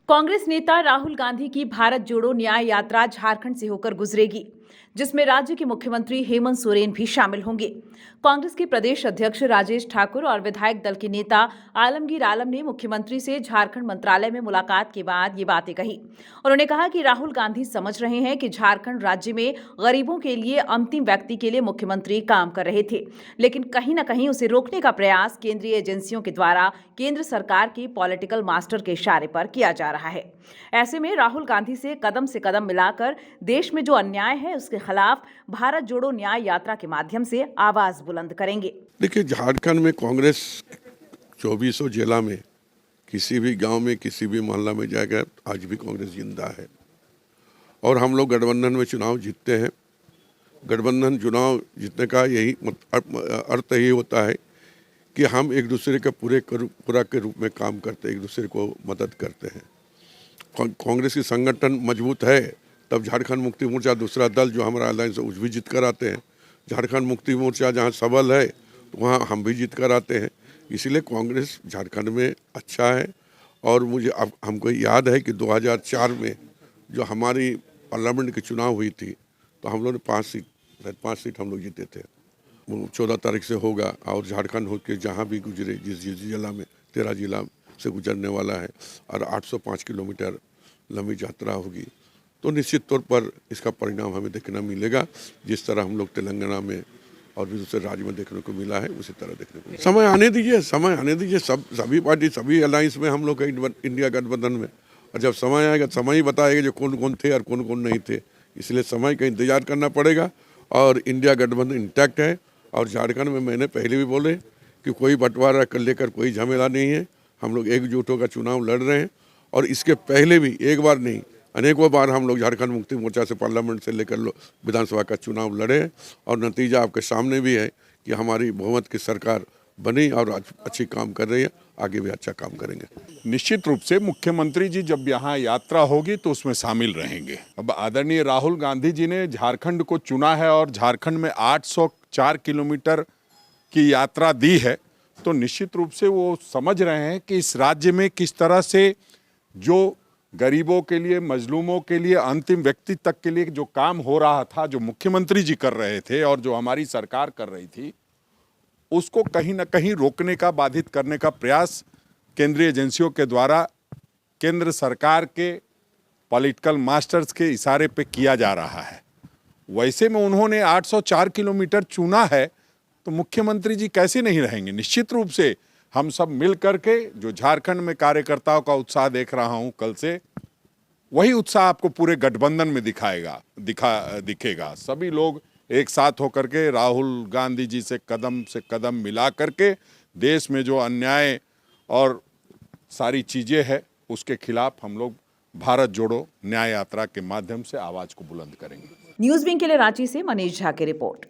कांग्रेस नेता राहुल गांधी की भारत जोड़ो न्याय यात्रा झारखंड से होकर गुजरेगी, जिसमें राज्य के मुख्यमंत्री हेमंत सोरेन भी शामिल होंगे। कांग्रेस के प्रदेश अध्यक्ष राजेश ठाकुर और विधायक दल के नेता आलमगीर आलम ने मुख्यमंत्री से झारखंड मंत्रालय में मुलाकात के बाद ये बातें कही। उन्होंने कहा कि राहुल गांधी समझ रहे हैं कि झारखंड राज्य में गरीबों के लिए अंतिम व्यक्ति के लिए मुख्यमंत्री काम कर रहे थे, लेकिन कहीं न कहीं उसे रोकने का प्रयास केंद्रीय एजेंसियों के द्वारा केंद्र सरकार के पॉलिटिकल मास्टर के इशारे पर किया जा रहा है। ऐसे में राहुल गांधी से कदम मिलाकर देश में जो अन्याय है उसके खिलाफ भारत जोड़ो न्याय यात्रा के माध्यम से आवाज बुलंद करेंगे। देखिए, झारखंड में कांग्रेस 2400 जिला में किसी भी गांव में किसी भी मोहल्ला में जाएगा, आज भी कांग्रेस जिंदा है। और हम लोग गठबंधन में चुनाव जीतते हैं। गठबंधन चुनाव जीतने का यही अर्थ यही होता है कि हम एक दूसरे के पूरा के रूप में काम करते, एक दूसरे को मदद करते हैं। कांग्रेस की संगठन मजबूत है तब झारखंड मुक्ति मोर्चा दूसरा दल जो हमारा अलायंस है उस भी जीत कर आते हैं। झारखंड मुक्ति मोर्चा जहाँ सबल है तो वहाँ हम भी जीत कर आते हैं। इसलिए कांग्रेस झारखंड में अच्छा है। और मुझे अब हमको याद है कि 2004 में जो हमारी पार्लियामेंट की चुनाव हुई थी तो हम लोग ने 5 सीट हम लोग जीते थे। 14 तारीख से होगा और झारखंड होकर जहाँ भी गुजरे, जिस जिला में 13 जिला से गुजरने वाला है और 805 किलोमीटर लंबी यात्रा होगी, तो निश्चित तौर पर इसका परिणाम हमें देखना मिलेगा। जिस तरह हम लोग तेलंगाना में और भी दूसरे राज्य में देखने को मिला है उसी तरह देखने को समय आने दीजिए। सभी पार्टी सभी अलायंस में हम लोग इंडिया गठबंधन में, और जब समय आएगा समय ही बताएगा जो कौन कौन थे और कौन कौन नहीं थे। इसलिए समय का इंतजार करना पड़ेगा और इंडिया गठबंधन इंटैक्ट है। और झारखंड में मैंने पहले भी बोले कि कोई बंटवारा कर लेकर कोई झमेला नहीं है। हम लोग एकजुट होकर चुनाव लड़ रहे हैं और इसके पहले भी एक बार नहीं अनेकों बार हम लोग झारखंड मुक्ति मोर्चा से पार्लियामेंट से लेकर विधानसभा का चुनाव लड़े हैं और नतीजा आपके सामने भी है कि हमारी बहुमत की सरकार बनी और अच्छी काम कर रही है, आगे भी अच्छा काम करेंगे। निश्चित रूप से मुख्यमंत्री जी जब यहाँ यात्रा होगी तो उसमें शामिल रहेंगे। अब आदरणीय राहुल गांधी जी ने झारखंड को चुना है और झारखंड में 804 किलोमीटर की यात्रा दी है, तो निश्चित रूप से वो समझ रहे हैं कि इस राज्य में किस तरह से जो गरीबों के लिए, मजलूमों के लिए, अंतिम व्यक्ति तक के लिए जो काम हो रहा था, जो मुख्यमंत्री जी कर रहे थे और जो हमारी सरकार कर रही थी, उसको कहीं ना कहीं रोकने का, बाधित करने का प्रयास केंद्रीय एजेंसियों के द्वारा केंद्र सरकार के पॉलिटिकल मास्टर्स के इशारे पे किया जा रहा है। वैसे में उन्होंने 804 किलोमीटर चुना है तो मुख्यमंत्री जी कैसे नहीं रहेंगे। निश्चित रूप से हम सब मिल करके, जो झारखंड में कार्यकर्ताओं का उत्साह देख रहा हूं कल से, वही उत्साह आपको पूरे गठबंधन में दिखेगा। सभी लोग एक साथ होकर के राहुल गांधी जी से कदम मिला करके देश में जो अन्याय और सारी चीजें हैं उसके खिलाफ हम लोग भारत जोड़ो न्याय यात्रा के माध्यम से आवाज को बुलंद करेंगे। न्यूज़ विंग के लिए रांची से मनीष झा की रिपोर्ट।